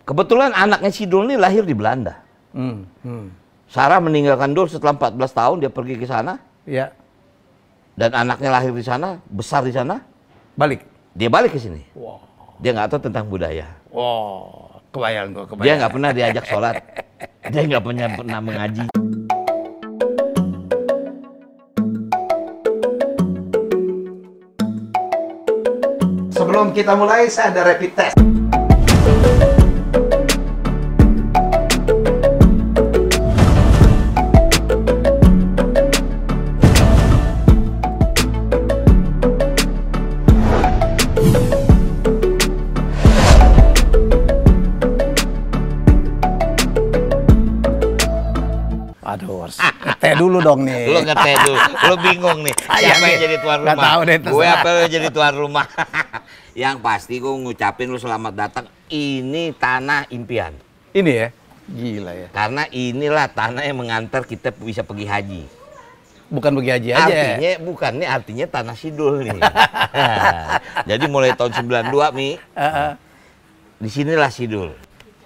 Kebetulan anaknya si Dul ini lahir di Belanda. Sarah meninggalkan Dul setelah 14 tahun, dia pergi ke sana. Ya. Dan anaknya lahir di sana, besar di sana. Balik. Dia balik ke sini. Wow. Dia nggak tahu tentang budaya. Wow. Kebayang gua, kebayang. Dia nggak pernah diajak sholat. Dia nggak pernah mengaji. Sebelum kita mulai, saya ada rapid test. Aduh, harus ngeteh dulu dong nih. Lu ngeteh dulu, lu bingung nih. Siapa yang jadi tuan rumah? Tahu deh, gue apa yang jadi tuan rumah? Yang pasti gue ngucapin lu selamat datang. Ini tanah impian. Ini ya, gila ya. Karena inilah tanah yang mengantar kita bisa pergi haji. Bukan pergi haji aja. Artinya bukan nih, artinya tanah Sidul nih. Jadi mulai tahun 92 Mi, disinilah Sidul.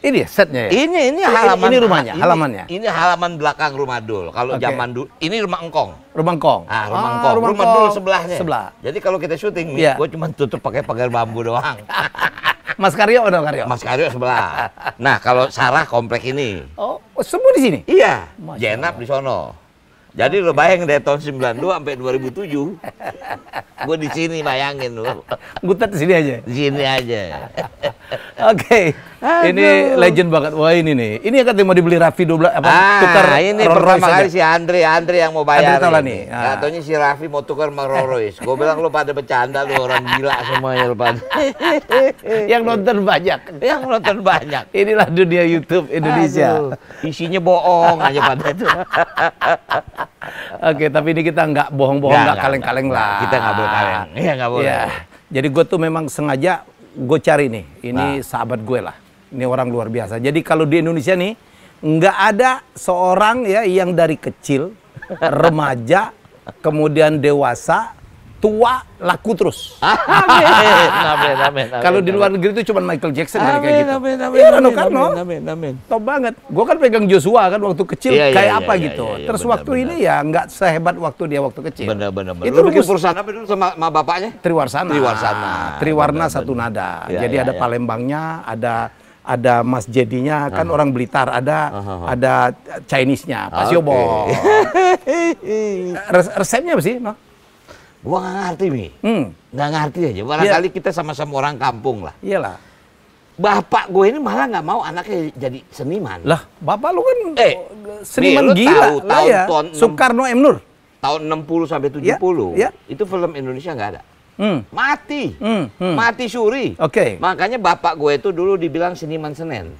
Ini ya setnya ya? Ini halaman. Ini rumahnya, halamannya. Ini halaman belakang rumah Dul. Kalau zaman dulu, ini rumah Engkong. Rumah Engkong. Ah, rumah Engkong. Rumah Dul sebelahnya. Sebelah. Jadi kalau kita syuting, Iya. gue cuma tutup pakai pagar bambu doang. Mas Karyo udah Karyo. Mas Karyo sebelah. Nah, kalau Sarah komplek ini. Oh, semua di sini. Iya. Masya Jenab di sono. Jadi lo bayangin dari tahun 92 sampai 2007. Gue di sini bayangin lo. Gutat di sini aja. Di sini aja. Oke. Ini legend banget. Wah, ini nih. Ini yang katanya mau dibeli Raffi 12 apa tukar ini Rolls pertama Royce kali aja. si Andre yang mau bayar. Andre Taulani. Nggak taunya si Raffi mau tukar sama Rolls Royce. Gue bilang lu pada bercanda, lu orang gila semuanya lu pada. Yang nonton banyak. Yang nonton banyak. Inilah dunia YouTube Indonesia. Aduh, isinya bohong aja pada itu. Oke, tapi ini kita nggak bohong-bohong, nggak kaleng-kaleng lah. Kita nggak boleh kaleng. Iya, nggak boleh. Ya. Jadi gue tuh memang sengaja gue cari nih. Ini sahabat gue lah. Ini orang luar biasa. Jadi kalau di Indonesia nih nggak ada seorang ya yang dari kecil, remaja, kemudian dewasa, tua, laku terus. Amin. Kalau di luar negeri itu cuma Michael Jackson kayak gitu. Amin. Iya, Rano Karno. Amin. Top banget. Gue kan pegang Joshua kan waktu kecil kayak apa iya, gitu. iya, Terus benar, waktu ini ya nggak sehebat waktu dia waktu kecil. Bener. Itu Lu bikin perusahaan apa dulu sama bapaknya? Triwarsana. Triwarna Benar, satu nada. Ya, Jadi ada Palembangnya, ada Mas Jedinya, kan orang Blitar, ada Chinese-nya, Pak Siobo. Resepnya apa sih? No? Gua nggak ngerti, Mi. Nggak ngerti aja. Barangkali kita sama-sama orang kampung lah. Iyalah. Bapak gue ini malah nggak mau anaknya jadi seniman. Lah, bapak lu kan Mi, seniman lu gila. tahu Lah ya. tahun Soekarno M. Nur. Tahun 60 sampai 70. Ya. Itu film Indonesia nggak ada. Mati. Mati suri. Oke. Makanya bapak gue itu dulu dibilang seniman Senen.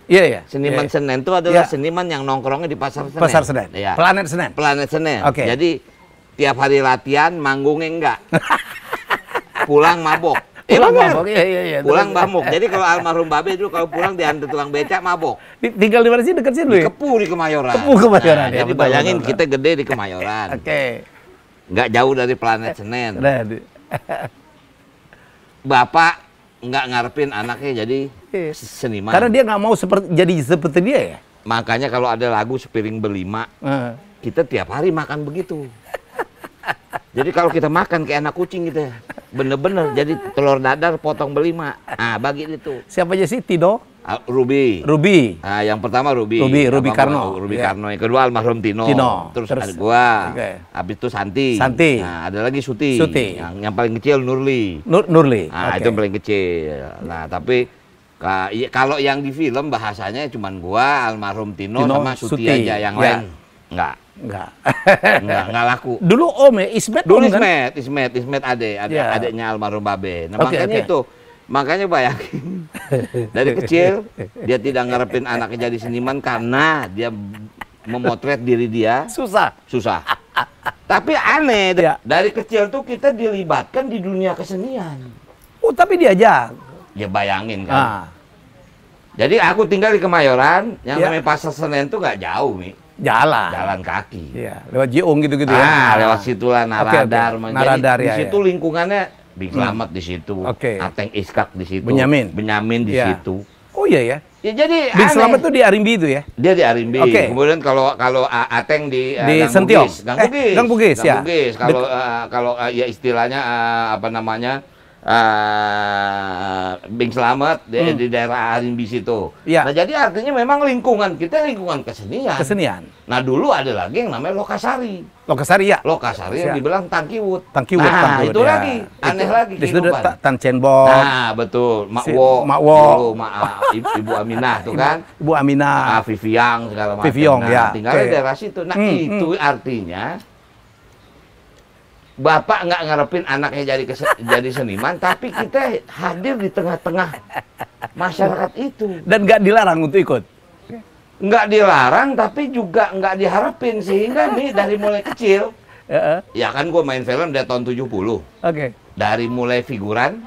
Iya. Seniman Senen itu adalah seniman yang nongkrongnya di Pasar Senen. Pasar Senen. Ya. Planet Senen. Planet Senen. Oke. Jadi tiap hari latihan, manggungnya enggak. Pulang mabok. Pulang bener. mabok, iya. Pulang mabok. Jadi kalau almarhum Babe dulu kalau pulang diantar tukang becak mabok. Tinggal di mana sih? Dekat sini lu ya? Kepu di Kemayoran. Kepu Kemayoran, Nah, ya, jadi betul, bayangin betul. kita gede di Kemayoran. Oke. Nggak jauh dari Planet Senen. Nah, Bapak nggak ngarepin anaknya jadi seniman. karena dia nggak mau jadi seperti dia ya. Makanya kalau ada lagu Sepiring Berlima, kita tiap hari makan begitu. Jadi kalau kita makan kayak anak kucing gitu ya. Bener-bener jadi telur dadar potong berlima. Nah, bagi itu. Siapa aja sih? Tino? Ruby. Nah, yang pertama Ruby. Ruby Karno. Ruby Karno. Yang kedua almarhum Tino. Terus ada gua. Habis itu Santi. Nah, ada lagi Suti. Yang paling kecil Nurli. Nurli. Nah, itu yang paling kecil. Nah, tapi kalau yang di film bahasanya cuman gua, almarhum Tino sama Suti aja. Yang lain enggak laku. Dulu Om ya, Ismet. Dulu Om, kan? Ismet adeknya almarhum Babe. Nah, makanya bayangin. Dari kecil dia tidak ngarepin anaknya jadi seniman karena dia memotret diri dia susah. Tapi aneh, dari kecil tuh kita dilibatkan di dunia kesenian. Oh, tapi diajak. Ya bayangin kan. Jadi aku tinggal di Kemayoran, yang namanya Pasar Senen tuh nggak jauh, Mi. Jalan kaki. Iya, lewat Jiung gitu-gitu ya. Lewat situlah Naradar. Naradar jadi ya. Di situ lingkungannya Big Slamet di situ. Ateng Iskak di situ. Benyamin di situ. Oh iya ya. Ya jadi Bing Slamet tuh di Arimbi itu ya? Dia di Arimbi. Oke. Kemudian kalau Ateng di Sentiong. Gang Bugis. Gang Bugis ya. Kalau ya istilahnya apa namanya? Bing Slamet di daerah Arimbi situ. Ya. Nah, jadi artinya memang lingkungan kita lingkungan kesenian. Kesenian. Nah, dulu ada lagi yang namanya Lokasari. Lokasari ya. Lokasari yang dibilang Tangkiwut. Tangkiwut. Nah, itu ya. lagi aneh lagi. Di situ kehidupan. Tan Cenbok. Nah, betul. Makwo. Makwo. Ibu Aminah tuh kan. Ibu Aminah. Viviang segala macam. Viviang, ya. Tinggal di daerah situ. Nah, itu artinya Bapak nggak ngarepin anaknya jadi seniman, tapi kita hadir di tengah-tengah masyarakat itu. Dan nggak dilarang untuk ikut? Nggak dilarang, tapi juga nggak diharapin. Sehingga nih dari mulai kecil, ya kan gue main film dari tahun 70. Oke. Dari mulai figuran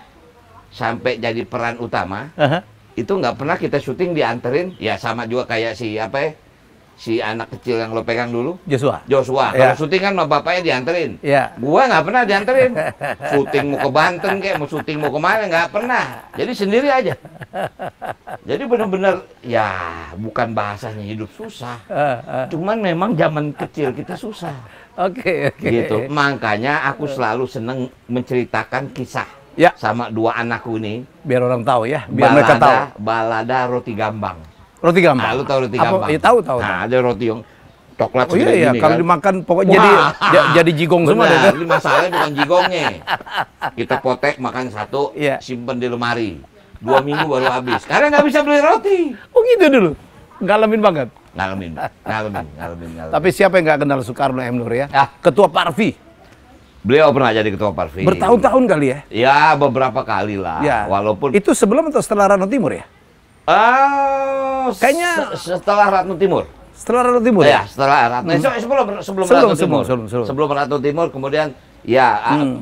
sampai jadi peran utama, itu nggak pernah kita syuting dianterin. Ya sama juga kayak si anak kecil yang lo pegang dulu. Joshua. Kalau syuting kan sama bapaknya dianterin. Gua nggak pernah dianterin. Syuting mau ke Banten kayak mau syuting mau kemana nggak pernah. Jadi sendiri aja. Jadi benar-benar ya bukan bahasanya hidup susah. Cuman memang zaman kecil kita susah. Oke. Gitu. Makanya aku selalu seneng menceritakan kisah sama dua anakku ini. Biar orang tahu ya. Biar mereka tahu. Balada roti gambang. Roti gambang. Nah, lu tahu roti gambang? Iya, tahu. Nah, ada roti yang coklat segede gini kalau kan dimakan pokoknya jadi jigong semua deh. Ini masalahnya bukan jigongnya. Kita potek makan satu, simpen di lemari. 2 minggu baru habis. Karena nggak bisa beli roti. Oh gitu dulu. Ngalamin banget. Ngalamin. Tapi siapa yang nggak kenal Soekarno M. Nur ya? Ketua Parvi. Beliau pernah jadi ketua Parvi. Bertahun-tahun kali ya? Ya, beberapa kali lah. Ya. Walaupun itu sebelum atau setelah Rano Timur ya? Kayaknya setelah Ratno Timur. Setelah Ratno Timur ya? Setelah Ratno. Sebelum Ratno Timur. Sebelum Ratno Timur, kemudian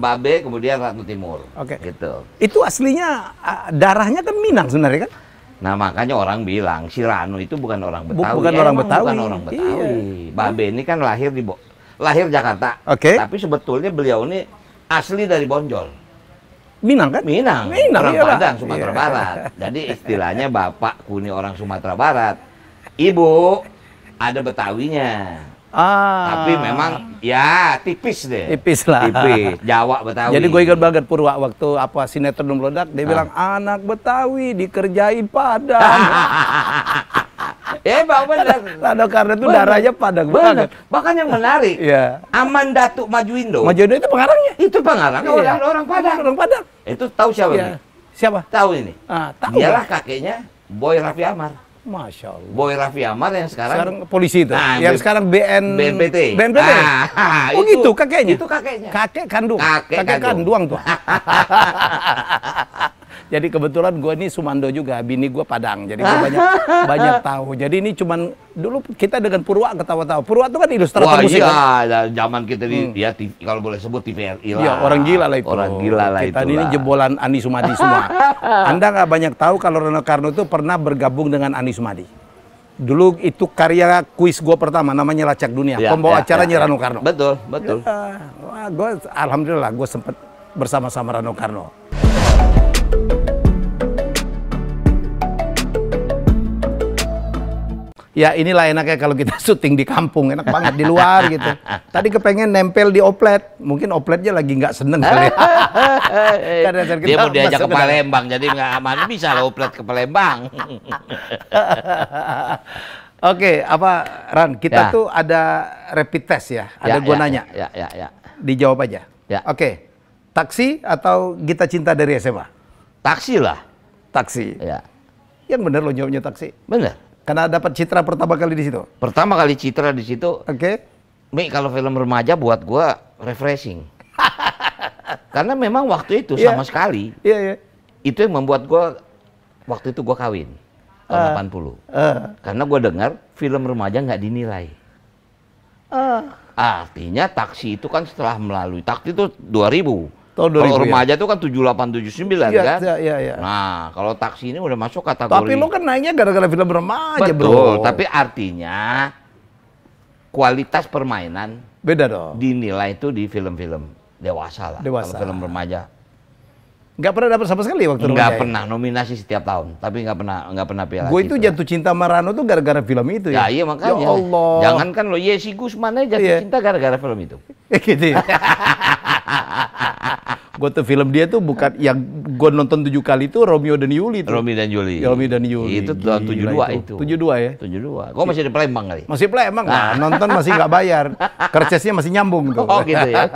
Babe, kemudian Ratno Timur. Oke. Gitu. Itu aslinya darahnya kan Minang sebenarnya kan? Nah, makanya orang bilang si Rano itu bukan orang Betawi. Bukan orang Betawi. Bukan orang Betawi. Babe ini kan lahir Jakarta. Oke. Tapi sebetulnya beliau ini asli dari Bonjol. Minang kan? Minang orang Padang, Sumatera Barat. Jadi istilahnya bapakku ini orang Sumatera Barat. Ibu ada Betawinya. Tapi memang ya tipis deh. Tipis lah. Tipis, Jawa Betawi. Jadi gue ingat banget Purwa waktu sinetron meledak, dia bilang anak Betawi dikerjain Padang. Bang benar. Karena itu darahnya Padang banget. Bahkan yang menarik, Aman Datuk Majuindo. Majuindo itu pengarangnya. Itu pengarangnya orang Padang. Orang Padang. Itu tahu siapa ini? Siapa? Tahu ini. Tahu. Dialah kakeknya Boy Raffi Amar. Masya Allah. Boy Raffi Amar yang sekarang polisi itu. Yang sekarang BNPT. Oh gitu kakeknya. Itu kakeknya. Kakek kandung. Kakek kanduang tuh. Jadi kebetulan gue ini Sumando juga, bini gue Padang, jadi gue banyak tahu. Jadi ini cuman dulu kita dengan Purwa ketawa-tawa. Purwa itu kan ilustrator musik. Iya, zaman kita di kalau boleh sebut TVRI lah. Iya, orang gila lah itu. Orang gila lah itu. Kita ini jebolan Ani Sumadi semua. Anda nggak banyak tahu kalau Rano Karno itu pernah bergabung dengan Ani Sumadi. Dulu itu karya kuis gue pertama, namanya Lacak Dunia. Pembawa acaranya Rano Karno. Betul. Wah, alhamdulillah gue sempat bersama-sama Rano Karno. Ya inilah enaknya kalau kita syuting di kampung, enak banget di luar gitu. Tadi kepengen nempel di oplet, mungkin opletnya lagi nggak seneng kali. Dia mau diajak ke Palembang, jadi nggak aman, bisa lah oplet ke Palembang. Oke, Ran, kita tuh ada rapid test ya, ada gua nanya. Ya. Dijawab aja. Ya. Oke, taksi atau Gita Cinta dari SMA? Taksi lah. Taksi. Ya. Yang bener lo jawabnya taksi. Bener. Karena dapat citra pertama kali di situ. Pertama kali citra di situ. Oke. Mi, kalau film remaja buat gua refreshing. Karena memang waktu itu sama sekali. Iya. Itu yang membuat gua waktu itu gua kawin tahun 80. Karena gua dengar film remaja nggak dinilai. Artinya taksi itu kan setelah melalui taksi itu 2000. Kalau remaja itu kan 78, 79 kan? Iya. Nah, kalau taksi ini udah masuk kategori. Tapi lo kan naiknya gara-gara film remaja, Betul, tapi artinya kualitas permainan beda dong. Dinilai itu di film-film dewasa lah. Kalau film remaja. Nggak pernah dapat sama sekali waktu Nggak Jaya? pernah, nominasi setiap tahun, tapi nggak pernah piala. Gue itu jatuh cinta sama Rano tuh gara-gara film itu ya. Ya iya makanya. Ya Allah. Jangankan lo Yesi Gusman aja jatuh cinta gara-gara film itu. Gitu ya. Gue tuh film dia tuh bukan yang gue nonton 7 kali itu Romeo dan Yuli tuh. Romeo dan Yuli. Romeo dan Yuli. Itu tahun 72 itu. 72 ya? 72. Kok masih di Palembang kali? Masih Palembang. Nah, nonton masih nggak bayar. Kercesnya masih nyambung tuh. Oh gitu ya.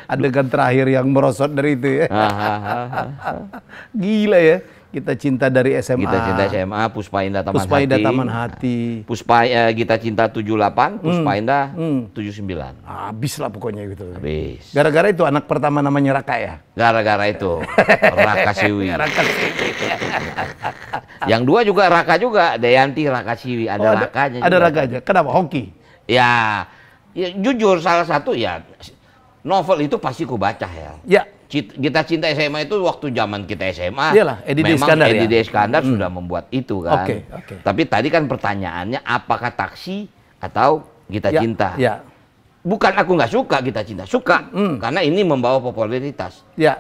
Adegan terakhir yang merosot dari itu ya. Gila ya. Kita cinta dari SMA. Kita cinta SMA, Puspa Indah Taman Puspa Indah Hati. Taman Hati. Kita cinta 78, Puspa Indah 79. Habis lah pokoknya gitu. Habis. Gara-gara itu anak pertama namanya Raka ya? Gara-gara itu. Raka Siwi. Raka. Yang dua juga Raka juga, Dayanti Raka Siwi. Ada Rakanya Ada juga. Rakanya. Kenapa? Hoki? Ya, jujur salah satu ya, novel itu pasti ku baca ya. Ya. Kita cinta SMA itu waktu zaman kita SMA. Iyalah, Edi D. Memang Iskandar Edi D. ya? Iskandar sudah membuat itu kan. Oke. Tapi tadi kan pertanyaannya apakah Taksi atau Kita Cinta? Ya. Bukan aku nggak suka Kita Cinta, suka karena ini membawa popularitas. Ya.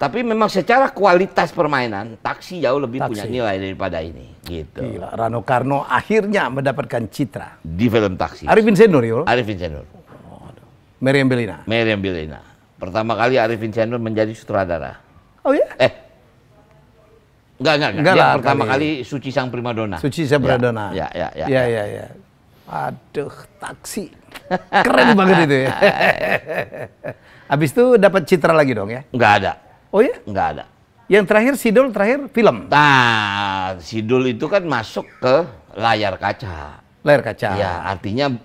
Tapi memang secara kualitas permainan Taksi jauh lebih Taksi. punya nilai daripada ini. Gitu. Gila, Rano Karno akhirnya mendapatkan citra. Di film Taksi. Arifin Senur, Yul. Arifin Senur. Meriam Bellina. Meriam Bellina. Pertama kali Arifin Senur menjadi sutradara. Oh ya? Enggak. Enggak Dia lah, pertama kali. kali Suci Sang Primadona. Suci Sabradona. Ya. Ya. Aduh, Taksi. Keren banget itu ya. Habis itu dapat citra lagi dong ya? Enggak ada. Oh ya? Enggak ada. Yang terakhir Sidol, terakhir film. Nah, Sidul itu kan masuk ke layar kaca. Layar kaca. Ya, artinya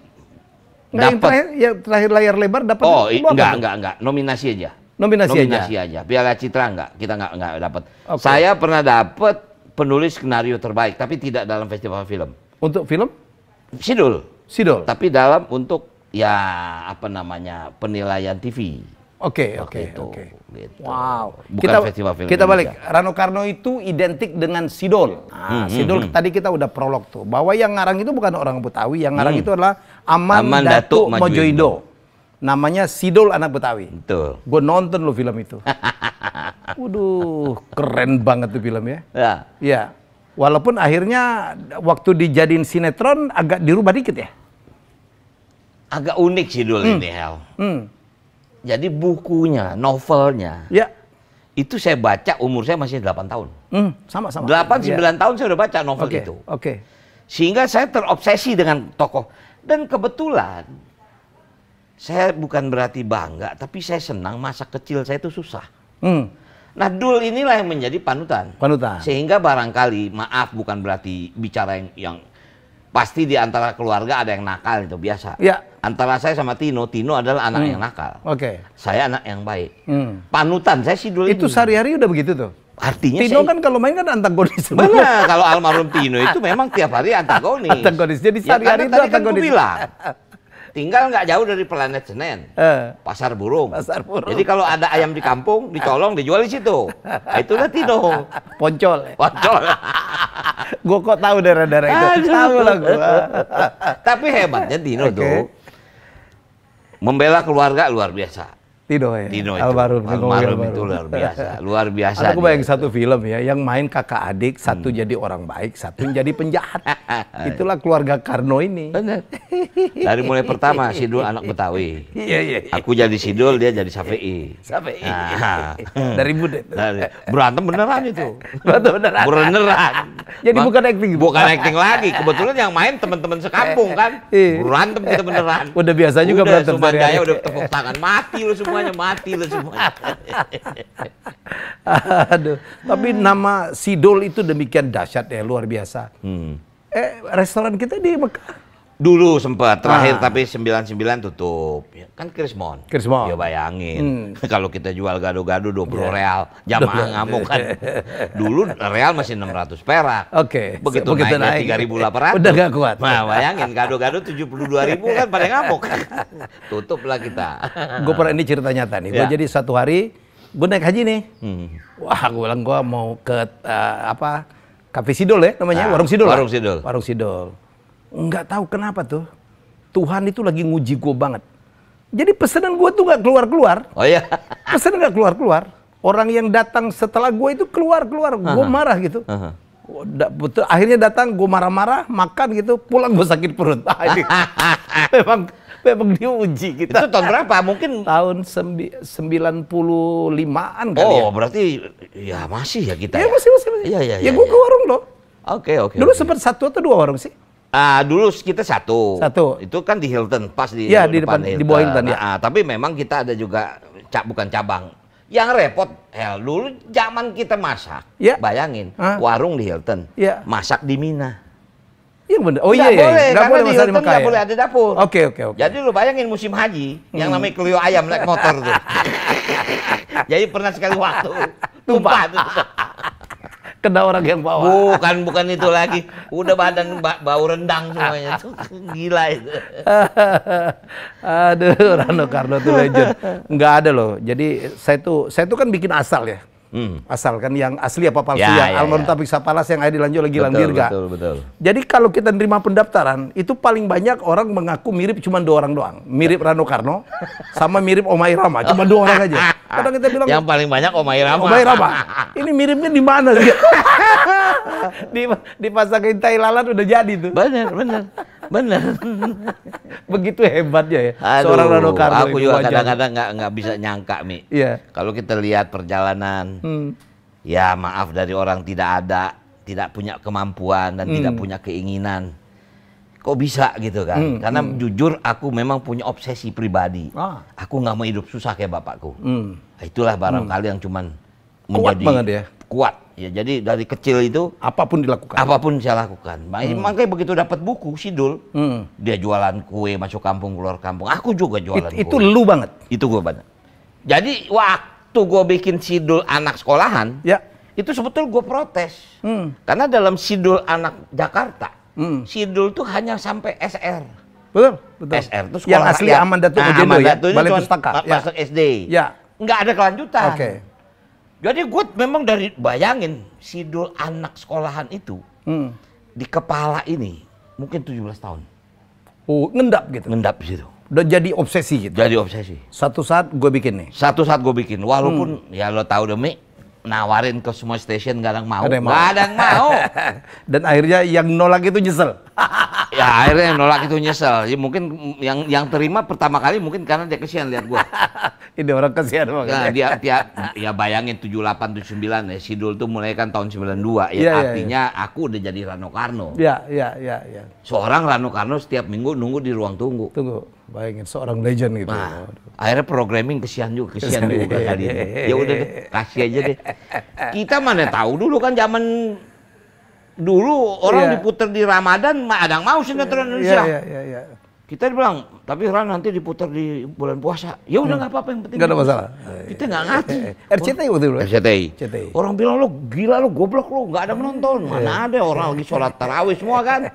Nggak, yang terakhir layar lebar dapat. Oh, apa tuh? enggak. Nominasi aja. Nominasi aja. Piala Citra enggak. Kita enggak dapat. Oke. Saya pernah dapat penulis skenario terbaik, tapi tidak dalam festival film. Untuk film? Sidul. Tapi dalam untuk ya apa namanya penilaian TV. Oke. Gitu. Wow. Bukan festival film. Kita balik. Indonesia. Rano Karno itu identik dengan Sidol. Nah, Sidol tadi kita udah prolog tuh. Bahwa yang ngarang itu bukan orang Betawi, yang ngarang itu adalah Aman Datuk Mojoindo. Namanya Sidol anak Betawi. Betul. Gue nonton lo film itu. Waduh, keren banget tuh film ya. Ya. Walaupun akhirnya waktu dijadiin sinetron agak dirubah dikit ya. Agak unik Sidul ini, Hel. Jadi bukunya, novelnya, itu saya baca umur saya masih 8 tahun. Sama-sama. 8-9 tahun saya udah baca novel itu. Sehingga saya terobsesi dengan tokoh. Dan kebetulan, saya bukan berarti bangga, tapi saya senang masa kecil saya itu susah. Nah, Dul inilah yang menjadi panutan. Sehingga barangkali, maaf bukan berarti bicara yang pasti di antara keluarga ada yang nakal, itu biasa. Antara saya sama Tino adalah anak yang nakal. Saya anak yang baik. Panutan saya sih dulu itu sehari-hari udah begitu tuh. Artinya Tino kan kalau main kan antagonis. Benar, kalau almarhum Tino itu memang tiap hari antagonis. Jadi sehari-hari itu antagonis. Kan aku bilang, tinggal nggak jauh dari planet Senen, Pasar Burung. Jadi kalau ada ayam di kampung, dicolong, dijual di situ. Nah, itulah Tino. Poncol. Gue kok tahu daerah-daerah itu. Tahu lah gue. Tapi hebatnya Tino tuh membela keluarga luar biasa. Tino ya. Tino itu. Almarhum Itu luar biasa. Aku bayangin satu film ya, yang main kakak adik, satu jadi orang baik, satu jadi penjahat. Itulah keluarga Karno ini. Benar. Dari mulai pertama Sidul anak Betawi. Iya. Aku jadi Sidul, dia jadi Safei. Dari Budet. Berantem beneran itu. Beneran. Jadi bukan acting. Bukan acting lagi. Kebetulan yang main teman-teman sekampung kan. Berantem kita beneran. Udah biasa juga berantem. Sumandaya udah tepuk tangan, mati lu semuanya. Aduh, tapi nama Sidol itu demikian dahsyat ya, luar biasa. Restoran kita di Mekah dulu sempat terakhir, tapi 99 tutup. Kan Krismon. Ya bayangin. Kalau kita jual gado-gado 20 real, jamaah ngamuk kan. Dulu real masih 600 perak. Begitu naiknya 3.800. Udah gak kuat. Nah, bayangin gado-gado 72.000 kan pada ngamuk. Tutuplah kita. Gue pernah, ini cerita nyata nih. Gue jadi satu hari gue naik haji nih. Wah, gue bilang gue mau ke Cafe Sidol ya namanya, Warung Sidol. Nggak tahu kenapa tuh, Tuhan itu lagi nguji gue banget. Jadi pesanan gue tuh nggak keluar-keluar. Oh iya? Pesanan nggak keluar-keluar. Orang yang datang setelah gue itu keluar, gue marah gitu. Betul, akhirnya datang, gue marah-marah, makan gitu, pulang gue sakit perut. memang diuji kita. Itu tahun berapa? Mungkin tahun 95-an kali ya. Oh, berarti ya masih ya kita ya. Masih. Iya. Ya gue ke warung loh. Oke. Dulu sempat 1 atau 2 warung sih? Dulu kita 1. Itu kan di Hilton, pas di depan Hilton. Di bawah Hilton ya. Tapi memang kita ada juga bukan cabang. Yang repot, dulu zaman kita masak. Ya. Bayangin, warung di Hilton, masak di Mina. Iya bener. Oh iya. Nggak boleh masak di Mekah. Nggak boleh ada dapur. Oke. Jadi lu bayangin musim haji, yang namanya kelio ayam naik motor tuh. Jadi pernah sekali waktu tumpah tuh. Kena orang yang bawa. Bukan itu lagi. Udah badan bau rendang semuanya. Gila itu. Aduh, Rano Karno tuh legend. Nggak ada loh. Jadi saya tuh kan bikin asal ya. Asal kan yang asli apa palsu ya. Almarhum Taufik Sapalas yang ada di Lanjo lagi Dirga. Betul. Jadi kalau kita nerima pendaftaran, itu paling banyak orang mengaku mirip cuma 2 orang doang. Mirip Rano Karno sama mirip Omah Irama, cuma 2 orang aja. Kadang kita bilang yang paling banyak Omah Irama. Ini miripnya di mana sih? Dipasangin tai lalat udah jadi tuh. Bener. Begitu hebatnya ya. Aduh, seorang Rano Karno. Aku juga kadang-kadang nggak bisa nyangka, Mi. Iya. Kalau kita lihat perjalanan, ya maaf dari orang tidak punya kemampuan dan tidak punya keinginan. Kok bisa gitu kan? Karena jujur aku memang punya obsesi pribadi. Aku nggak mau hidup susah kayak bapakku. Itulah barangkali yang cuman menjadi banget ya. Kuat. Ya, jadi dari kecil itu apapun dilakukan. Apapun saya lakukan. Makanya begitu dapat buku Sidul, dia jualan kue masuk kampung keluar kampung. Aku juga jualan kue. Itu lu banget. Itu gue banget. Jadi waktu gue bikin Sidul anak sekolahan, itu sebetulnya gue protes. Karena dalam Sidul anak Jakarta, Sidul tuh hanya sampai SR. Betul. SR itu sekolah yang asli Amandatul Ujendo ya, Balai Pustaka. Masuk SD. Ya. Nggak ada kelanjutan. Oke. Jadi gue memang bayangin Sidul anak sekolahan itu di kepala ini mungkin 17 tahun. Oh, ngendap gitu. Ngendap di situ. Udah jadi obsesi gitu. Jadi obsesi. Satu saat gue bikin nih. Satu saat gue bikin, walaupun ya lo tahu demi nawarin ke semua stasiun nggak ada yang mau. Nggak ada yang mau. Dan akhirnya yang nolak itu nyesel. Ya akhirnya yang nolak itu nyesel. Ya, mungkin yang terima pertama kali mungkin karena dia kesian lihat gue. Ini orang kesian banget. Nah, dia ya bayangin 78 79 ya Sidul tuh mulai kan tahun 92 ya, artinya aku udah jadi Rano Karno. Iya. Seorang Rano Karno setiap minggu nunggu di ruang tunggu. Bayangin seorang legend gitu. Nah, akhirnya programming kesian juga kali ini. Ya udah deh, kasih aja deh. Kita mana tahu dulu kan zaman dulu orang diputer di Ramadan, ada yang mau sinetron Indonesia. Iya. Kita bilang, tapi Ran nanti diputar di bulan puasa. Ya udah nggak apa-apa, yang penting. Nggak ada masalah. Kita nggak ngerti. RCTI waktu itu. RCTI. Orang bilang lo gila lo goblok lo nggak ada penonton. Mana ada orang lagi sholat tarawih semua kan.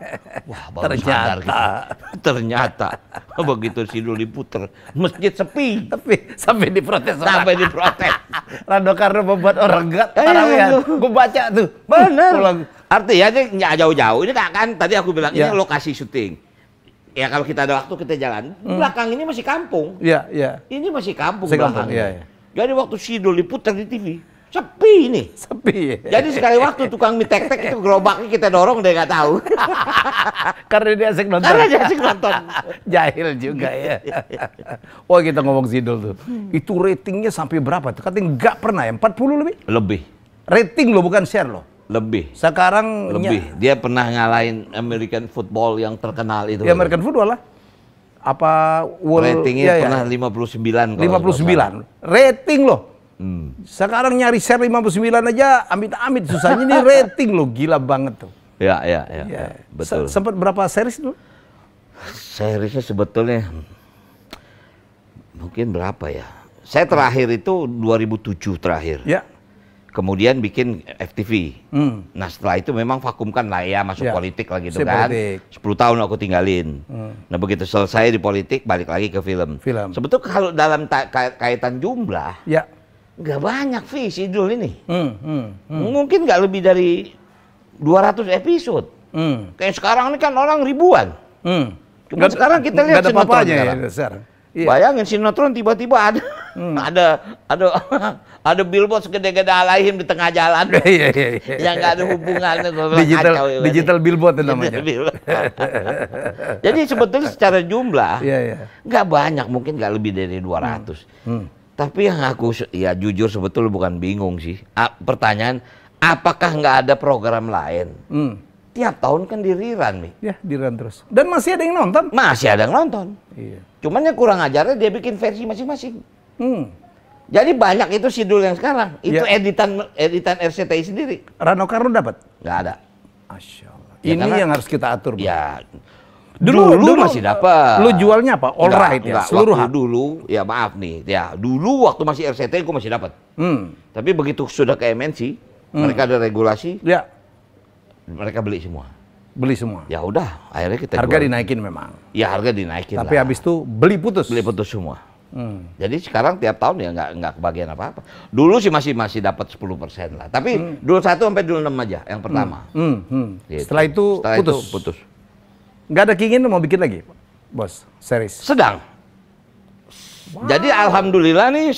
Wah baru sadar kita. Ternyata begitu Sidul diputer masjid sepi. Tapi sampai diprotes. Rano Karno membuat orang nggak tarawih. Gue baca tuh. Bener. Artinya nggak jauh-jauh. Ini kan tadi aku bilang ini lokasi syuting. Ya kalau kita ada waktu kita jalan. Belakang ini masih kampung. Iya. Ini masih kampung belakang. Iya. Jadi waktu Sidul diputar di TV, sepi ini. Sepi. Jadi sekali waktu tukang mie tek-tek itu gerobaknya kita dorong dia nggak tahu. Karena dia asik nonton. Jahil juga ya. Wah kita ngomong Sidul tuh. Itu ratingnya sampai berapa tuh? Katanya nggak pernah ya? 40 lebih? Lebih. Rating loh bukan share loh. Lebih. Sekarang lebih. Dia pernah ngalahin American football yang terkenal itu. Ya American football lah. Apa ratingnya pernah 59. 59. Rating loh. Sekarang nyari share 59 aja amit-amit susahnya nih rating loh, gila banget tuh. Ya. Betul. Sempat berapa series dulu? Seriesnya sebetulnya mungkin berapa ya? Saya terakhir itu 2007 terakhir. Ya. Kemudian bikin FTV. Nah setelah itu memang vakumkan lah ya masuk politik lagi gitu kan. 10 tahun aku tinggalin. Nah begitu selesai di politik balik lagi ke film. Sebetulnya kalau dalam kaitan jumlah, nggak banyak Sidul ini. Mungkin nggak lebih dari 200 episode. Kayak sekarang ini kan orang ribuan. Cuma sekarang kita lihat sinetron sekarang. Bayangin sinetron tiba-tiba ada Ada ada billboard segede-gede Alaihim di tengah jalan. Yang nggak ada hubungannya. Digital billboard itu namanya. Jadi sebetulnya secara jumlah nggak banyak, mungkin nggak lebih dari 200. Tapi yang aku ya jujur sebetulnya bukan bingung sih. Pertanyaan, apakah nggak ada program lain? Tiap tahun kan di rerun nih. Ya, di rerun terus. Dan masih ada yang nonton? Masih ada yang nonton. Iya. Cuman yang kurang ajarnya dia bikin versi masing-masing. Jadi banyak itu sidul yang sekarang. Itu editan RCTI sendiri. Rano Karno dapat? Nggak ada. Masya Allah. Ya, ini yang harus kita atur. Ya. Dulu masih dapat. Lu jualnya apa? All right ya? Seluruh waktu dulu, ya maaf nih. Ya, dulu waktu masih RCTI gue masih dapat. Tapi begitu sudah ke MNC, mereka ada regulasi. Ya. Mereka beli semua. Beli semua. Ya udah, akhirnya kita harga dinaikin memang. Ya harga dinaikin. Tapi habis itu beli putus. Beli putus semua. Jadi sekarang tiap tahun ya nggak kebagian apa-apa. Dulu sih masih dapat 10% lah. Tapi 21 sampai 26 aja yang pertama. Gitu. Setelah itu putus. Nggak ada keinginan mau bikin lagi, Bos, series? Sedang. Wow. Jadi alhamdulillah nih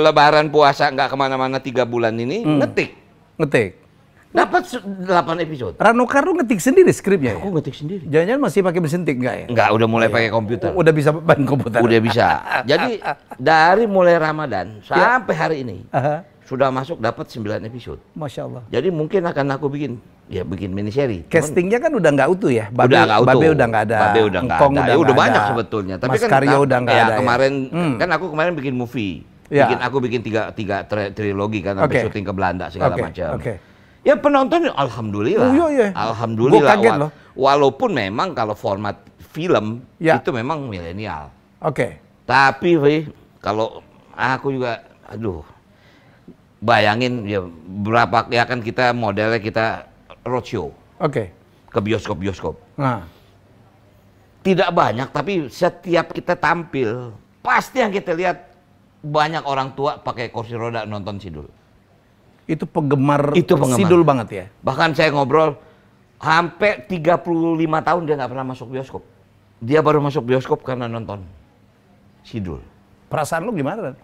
Lebaran puasa nggak kemana-mana 3 bulan ini ngetik. Dapat 8 episode. Rano Karno ngetik sendiri skripnya? Aku ngetik sendiri. Jangan-jangan masih pakai mesin tik nggak ya? Nggak, udah mulai pakai komputer. Udah bisa main komputer? Udah bisa. Jadi dari mulai Ramadan sampai hari ini sudah masuk dapat 9 episode. Masya Allah. Jadi mungkin akan aku bikin mini seri. Castingnya kan udah nggak utuh ya? Udah nggak utuh. Babe udah nggak ada. Babe udah nggak ada. Udah banyak sebetulnya. Tapi Mas kan Karyo udah nggak ada. Kemarin kan aku kemarin bikin movie. Aku bikin tiga trilogi kan sampai syuting ke Belanda segala macam. Ya penonton alhamdulillah. Alhamdulillah. Gua kaget loh. Walaupun memang kalau format film itu memang milenial. Tapi kalau aku juga bayangin ya berapa ya kan kita modelnya kita roadshow. Ke bioskop-bioskop. Tidak banyak tapi setiap kita tampil pasti yang kita lihat banyak orang tua pakai kursi roda nonton sidul. Itu penggemar sidul banget ya? Bahkan saya ngobrol, sampai 35 tahun dia nggak pernah masuk bioskop. Dia baru masuk bioskop karena nonton sidul. Perasaan lu gimana?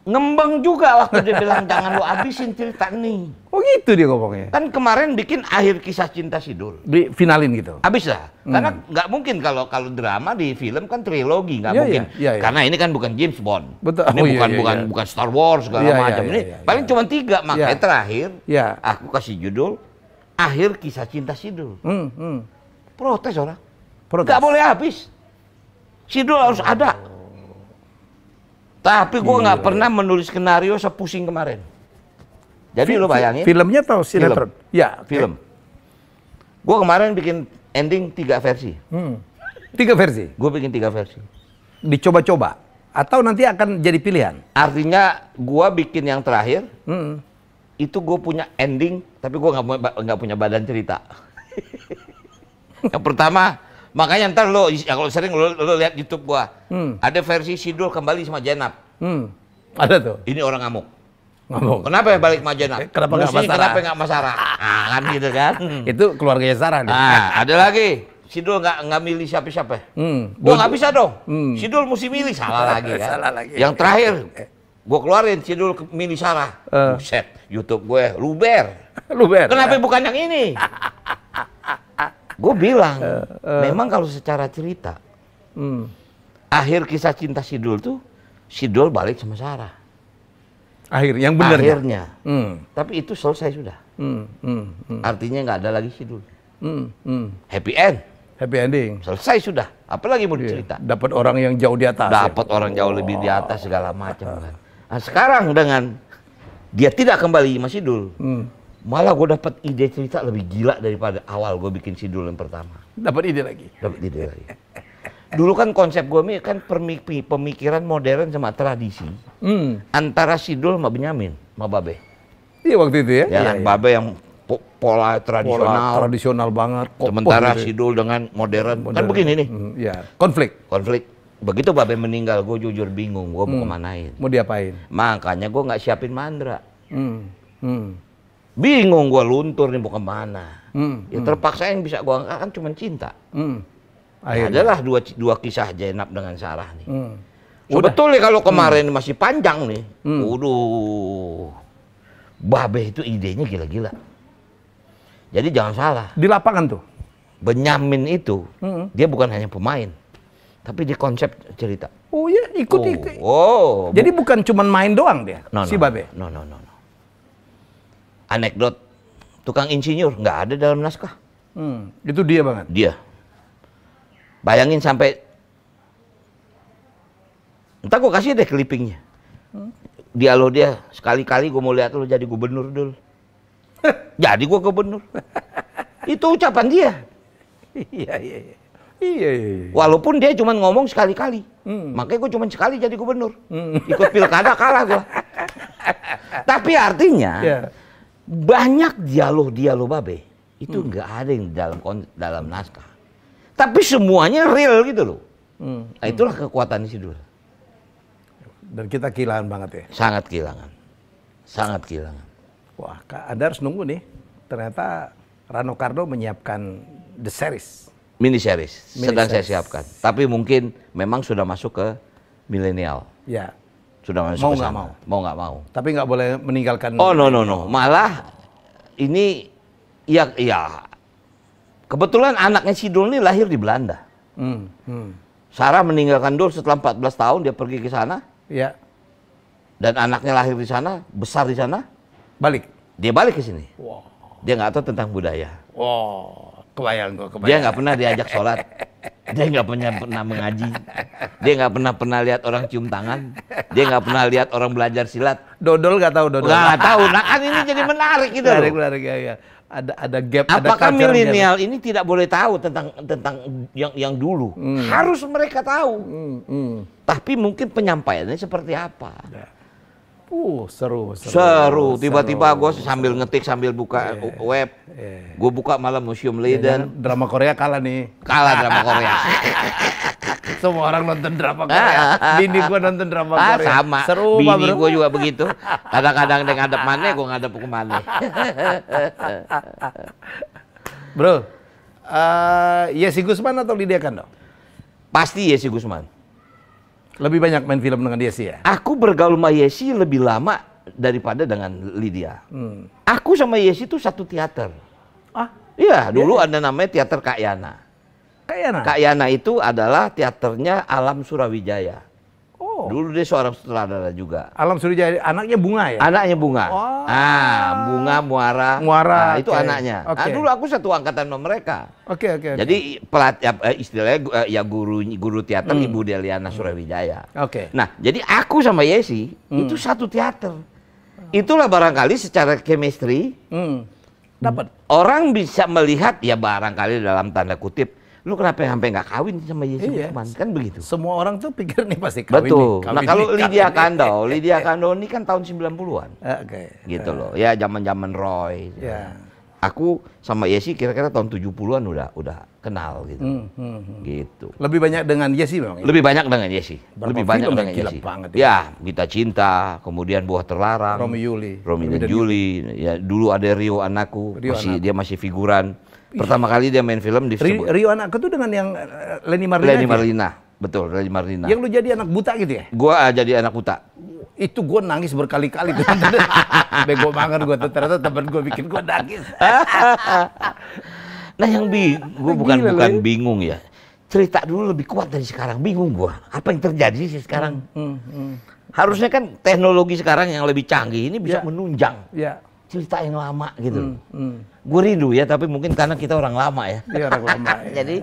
Ngembang juga waktu dia bilang, jangan lu habisin cerita nih. Oh gitu dia ngomongnya? Kan kemarin bikin akhir kisah cinta sidul. Di finalin gitu? Habis lah. Karena nggak mungkin kalau drama di film kan trilogi, nggak mungkin. Karena ini kan bukan James Bond. Betul. Ini bukan Star Wars segala macam. Ini paling cuma 3. Makanya terakhir aku kasih judul Akhir Kisah Cinta Sidul. Protes orang. Nggak boleh habis. Sidul harus ada. Tapi gue nggak pernah menulis skenario sepusing kemarin. Jadi lo bayangin. Filmnya atau sinetron? Ya, film. Gue kemarin bikin ending 3 versi. 3 versi? Gue bikin 3 versi. Dicoba-coba? Atau nanti akan jadi pilihan? Artinya gue bikin yang terakhir, itu gue punya ending, tapi gue nggak punya badan cerita. Yang pertama, makanya ntar lo, kalau sering lo lihat YouTube gua, ada versi Sidul kembali sama Jenab. Ada tuh. Ini orang ngamuk. Kenapa ya balik sama Jenab? Kenapa nggak Masara? Kan gitu kan? Itu keluarganya Sarah. Ada lagi. Sidul nggak milih siapa-siapa. Gua nggak bisa dong. Sidul mesti milih, salah lagi kan? Salah lagi. Yang terakhir, gua keluarin Sidul milih Sarah. Buset, YouTube gue luber. Kenapa bukan yang ini? Gue bilang, memang kalau secara cerita, akhir kisah cinta Sidul tuh, Sidul balik sama Sarah. Akhir, yang benar. Akhirnya. Tapi itu selesai sudah. Artinya nggak ada lagi Sidul. Happy end. Happy ending. Selesai sudah. Apalagi mau dicerita. Dapat orang yang jauh di atas. Dapat orang jauh lebih di atas segala macam kan. Nah, sekarang dengan dia tidak kembali sama Sidul. Malah gue dapat ide cerita lebih gila daripada awal gue bikin Sidul yang pertama. Dapat ide lagi? Dapat ide lagi. Dulu kan konsep gue kan pemikiran modern sama tradisi. Antara Sidul sama Benyamin, sama Babe. Iya waktu itu ya? Ya, Babe yang pola tradisional. Pola tradisional banget. Sementara gitu. Sidul dengan modern. Kan begini nih. Ya, konflik. Begitu Babe meninggal, gue jujur bingung. Gue mau kemanain. Mau diapain? Makanya gue nggak siapin Mandra. Bingung gue luntur nih mau kemana. Ya terpaksa yang bisa gue angkat kan cuma cinta. Ya adalah dua kisah Jenab dengan Sarah nih. Sebetulnya kalau kemarin masih panjang nih, waduh, Babe itu idenya gila-gila. Jadi jangan salah. Di lapangan tuh? Benyamin itu, dia bukan hanya pemain, tapi dia konsep cerita. Oh iya, ikut. Jadi bukan cuma main doang dia, si Babe? No. Anekdot, tukang insinyur, nggak ada dalam naskah. Itu dia banget? Dia. Bayangin sampai, entah gue kasih deh clippingnya. Dialog dia, sekali-kali gue mau lihat lu jadi gubernur dulu. Jadi gue gubernur. Itu ucapan dia. Iya. Walaupun dia cuma ngomong sekali-kali. Makanya gue cuma sekali jadi gubernur. Ikut pilkada kalah gue. Tapi artinya, banyak dialog Babe. Itu nggak ada yang dalam naskah. Tapi semuanya real gitu loh. Nah, itulah kekuatan Isidul. Dan kita kehilangan banget ya? Sangat kehilangan. Wah, Anda harus nunggu nih. Ternyata Rano Karno menyiapkan the series. Mini series. Sedang saya siapkan. Tapi mungkin memang sudah masuk ke milenial. Ya. Sudah masuk ke sana. Mau nggak mau. Tapi nggak boleh meninggalkan. Oh no. Malah ini ya kebetulan anaknya si Dul ini lahir di Belanda. Sarah meninggalkan Dul setelah 14 tahun, dia pergi ke sana. Ya. Dan anaknya lahir di sana, besar di sana. Balik? Dia balik ke sini. Wow. Dia nggak tahu tentang budaya. Wow, kebayang. Dia nggak pernah diajak sholat. Dia nggak pernah mengaji. Dia nggak pernah lihat orang cium tangan. Dia nggak pernah lihat orang belajar silat. Dodol nggak tahu dodol. Nggak tahu. Nah kan ini jadi menarik gitu. Menarik ya. Ada gap. Apakah milenial ini tidak boleh tahu tentang yang dulu? Harus mereka tahu. Tapi mungkin penyampaiannya seperti apa? Seru. Tiba-tiba gue sambil ngetik sambil buka web. Gue buka malam Museum Leiden. Drama Korea kalah nih. Kalah drama Korea. Semua orang nonton drama Korea. Bini gue nonton drama Korea. Sama. Seru Bini gue juga begitu. Kadang-kadang dia ngadep mana, gue ngadep ke mana. Bro, Yesi Gusman atau Lydia Kandou? Pasti Yesi Gusman. Lebih banyak main film dengan Yesi ya? Aku bergaul sama Yesi lebih lama daripada dengan Lydia. Aku sama Yesi itu satu teater. Iya, dulu ada namanya Teater Kak Yana. Kak Yana itu adalah teaternya Alam Surawijaya. Dulu dia seorang sutradara juga. Alam Surawijaya, anaknya Bunga ya? Anaknya Bunga. Bunga, Muara. Nah, itu anaknya. Nah, dulu aku satu angkatan sama mereka. Oke. Jadi istilahnya ya guru teater Ibu Deliana Surawijaya. Nah, jadi aku sama Yesi itu satu teater. Itulah barangkali secara chemistry dapat. Orang bisa melihat ya barangkali dalam tanda kutip, lu kenapa sampai nggak kawin sama Yesi Gusman? Kan begitu. Semua orang tuh pikir nih pasti kawin. Betul. Nah kalau Lydia Kandou ini kan tahun 90-an. Gitu loh. Ya zaman-zaman Roy. Aku sama Yesi kira-kira tahun 70-an udah kenal gitu. Gitu. Lebih banyak dengan Yesi memang? Lebih banyak dengan Yesi. Lebih banyak dengan Yesi. Ya, Kita Cinta, kemudian Buah Terlarang. Romi dan Juli. Ya, dulu ada Rio Anakku. Dia masih figuran. Pertama kali dia main film di Rio Anakku tuh dengan yang Leni Marlina. Betul, Leni Marlina. Yang lu jadi anak buta gitu ya? Gua jadi anak buta. Itu gue nangis berkali-kali tuh. Bego banget gue tuh, ternyata temen gue bikin gue nangis. Nah yang gue bukan bingung ya. Cerita dulu lebih kuat dari sekarang, bingung gue. Apa yang terjadi sih sekarang? Harusnya kan teknologi sekarang yang lebih canggih ini bisa menunjang cerita yang lama gitu. Gue rindu ya, tapi mungkin karena kita orang lama ya. Iya orang lama. Jadi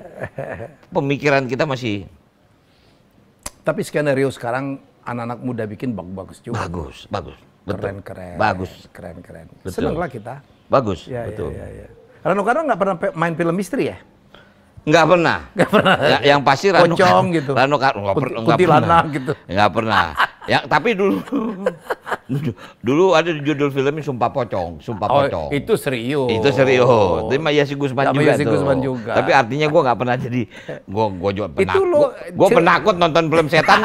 pemikiran kita masih. Tapi skenario sekarang anak-anak muda bikin bagus juga. Bagus. Betul. Keren. Seneng lah kita. Bagus, betul. Rano Karno nggak pernah main film misteri ya? Nggak pernah. Ya, yang pasti Rano Pocong gitu. Rano Karno nggak pernah. Kuntilanak gitu. Nggak pernah. Ya, tapi dulu ada judul filmnya Sumpah Pocong, Sumpah Pocong. Itu serius. Itu serius. Itu mah Yesi Gusman juga Yesi tuh. Gusman juga. Tapi artinya gue nggak pernah jadi, gue juga penakut. Gue penakut nonton film setan.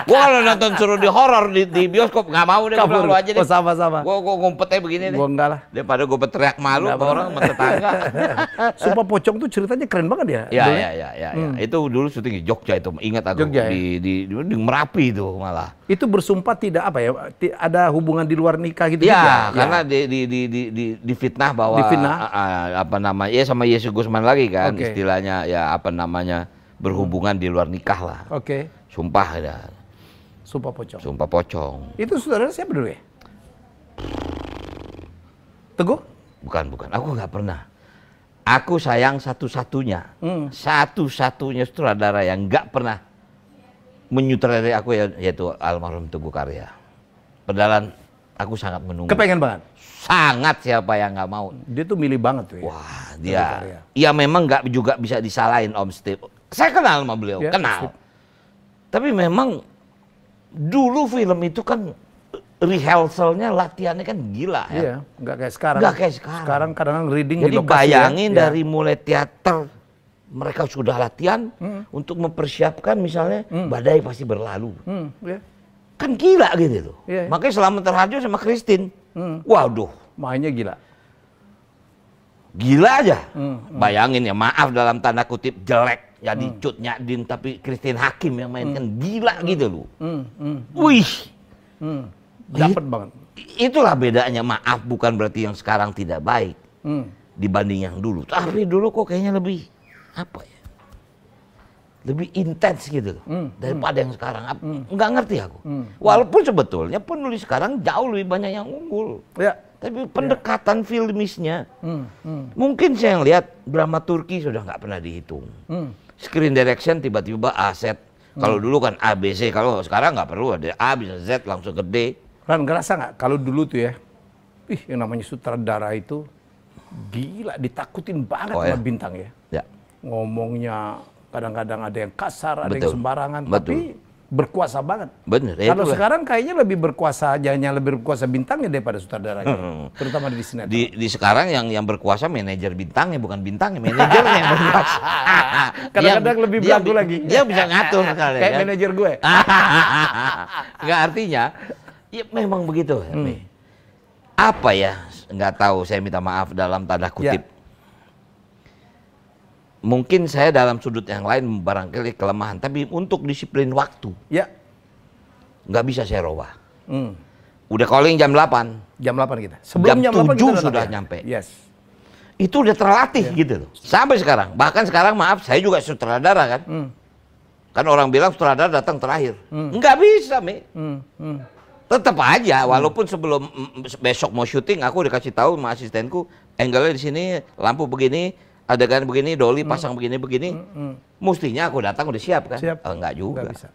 Gue kalau nonton suruh di horor di bioskop nggak mau deh. Gue aja deh. Sama-sama. Gue ngumpetnya begini deh. Gue enggak lah. Daripada gue berteriak malu ke orang sama tetangga. Sumpah Pocong tuh ceritanya keren banget ya. Ya. Itu dulu syuting di Jogja itu. Ingat aku. Jogja, di Merapi itu malah. Itu bersumpah tidak apa ya? Ada hubungan di luar nikah gitu? Ya, karena di fitnah bahwa apa namanya, ya sama Yesi Gusman lagi kan, istilahnya ya apa namanya berhubungan di luar nikah lah. Sumpah ya. Sumpah Pocong. Sumpah Pocong. Itu saudara siapa dulu ya? Teguh? Bukan. Aku nggak pernah. Aku sayang satu-satunya sutradara yang nggak pernah menyutradarai aku yaitu almarhum Teguh Karya. Padahal aku sangat menunggu. Kepengen banget. Sangat, siapa yang nggak mau. Dia tuh milih banget tuh ya. Wah, dia. Ya memang nggak juga bisa disalahin Om Steve. Saya kenal sama beliau, kenal. Tapi memang dulu film itu kan rehearsalnya, latihannya kan gila ya. Iya, nggak kayak sekarang. Sekarang kadang-kadang reading jadi di lokasi. Bayangin dari mulai teater, mereka sudah latihan untuk mempersiapkan misalnya badai pasti berlalu. Kan gila gitu loh. Makanya Selamat Terhajo sama Christine. Waduh. Mainnya gila. Gila aja. Bayangin ya, maaf dalam tanda kutip jelek. Jadi Cut Nyak-Din tapi Christine Hakim yang mainkan gila gitu loh. Wih. Dapat banget. Itulah bedanya, maaf bukan berarti yang sekarang tidak baik dibanding yang dulu. Tapi dulu kok kayaknya lebih apa ya? Lebih intens gitu daripada yang sekarang. Nggak ngerti aku. Walaupun sebetulnya penulis sekarang jauh lebih banyak yang unggul. Tapi pendekatan filmisnya, mungkin saya yang lihat dramaturgi sudah nggak pernah dihitung. Screen direction tiba-tiba aset. Kalau dulu kan ABC, kalau sekarang nggak perlu ada A bisa Z langsung gede. Kan ngerasa nggak kalau dulu tuh ya, yang namanya sutradara itu gila, ditakutin banget sama bintang ya. Ngomongnya kadang-kadang ada yang kasar, ada yang sembarangan, tapi berkuasa banget. Bener. Kalau sekarang kayaknya lebih berkuasa, jangan lebih berkuasa bintangnya daripada sutradaranya, terutama di sinetron. Di sekarang yang berkuasa manajer bintangnya, bukan bintangnya, manajernya yang berkuasa. Kadang-kadang lebih belagu lagi. Dia bisa ngatur sekali. Kayak manajer gue. Nggak, artinya, ya memang begitu. Apa ya? Nggak tahu. Saya minta maaf dalam tanda kutip. Mungkin saya dalam sudut yang lain barangkali kelemahan, tapi untuk disiplin waktu, nggak bisa saya robah. Udah calling jam 8. Jam 8 kita. Sebelum jam 7 sudah nyampe. Itu udah terlatih gitu loh. Sampai sekarang. Bahkan sekarang maaf, saya juga sutradara kan. Kan orang bilang sutradara datang terakhir. Nggak bisa, Mi. Tetap aja, walaupun sebelum besok mau syuting, aku dikasih tahu sama asistenku, angle-nya di sini, lampu begini, adegan begini, dolly pasang begini-begini. Mestinya aku datang udah siap kan? Enggak juga. Enggak bisa.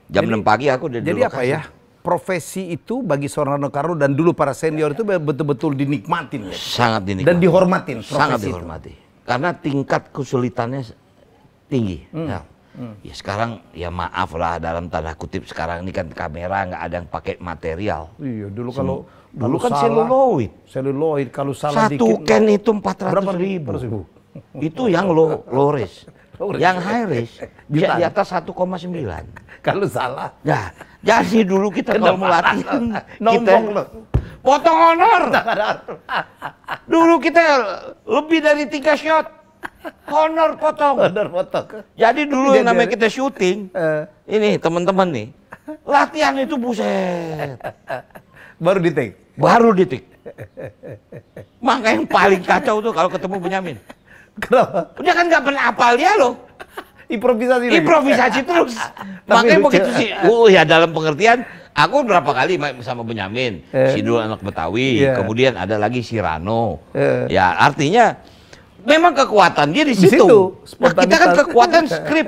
Jam 6 pagi aku udah di lokasi. Jadi apa ya? Profesi itu bagi seorang Rano Karno dan dulu para senior itu betul-betul dinikmatin ya. Sangat dinikmatin. Dan dihormatin. Sangat dihormati. Karena tingkat kesulitannya tinggi. Ya sekarang ya maaf lah dalam tanda kutip, sekarang ini kan kamera nggak ada yang pakai material. Iya dulu dulu kan seluloid. Seluloid kalau salah satu can itu 400.000. Itu yang low res. Yang high res bisa di atas 1,9. Kalau salah. Ya, jadi dulu kita kalau mau latihan kita potong honor. Dulu kita lebih dari 3 shot. Honor potong. Jadi dulu yang namanya kita syuting, ini teman-teman nih, latihan itu buset. Baru di take. Maka yang paling kacau tuh kalau ketemu Benyamin. Kenapa? Dia kan nggak pernah hafal dia loh. Improvisasi terus. Makanya begitu sih. Ya dalam pengertian, aku berapa kali sama Benyamin, si dulu anak Betawi, kemudian ada lagi si Rano. Ya artinya memang kekuatan dia di situ. Nah, kita kan kekuatan skrip.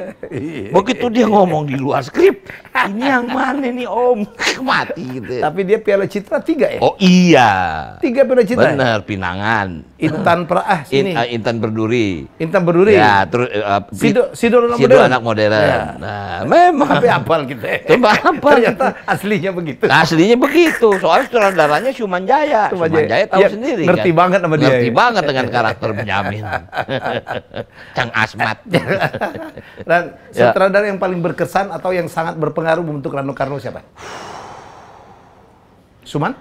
Begitu dia ngomong di luar skrip, ini yang mana nih Om? Mati gitu. Tapi dia Piala Citra 3 ya? Oh iya. 3 Piala Citra. Bener, Pinangan. Intan Berduri. Intan Berduri. Ya, terus Sidul anak modern. Ya. Nah, memang. Tapi apal kita. Coba apal. Ternyata aslinya begitu. Aslinya begitu. Soalnya sutradaranya Syuman Jaya. Syuman Jaya tahu sendiri ngerti kan. Banget sama dia. Ngerti banget dengan karakter Benyamin. Cang Asmat. Dan sutradara yang paling berkesan atau yang sangat berpengaruh membentuk Rano Karno siapa? Syuman?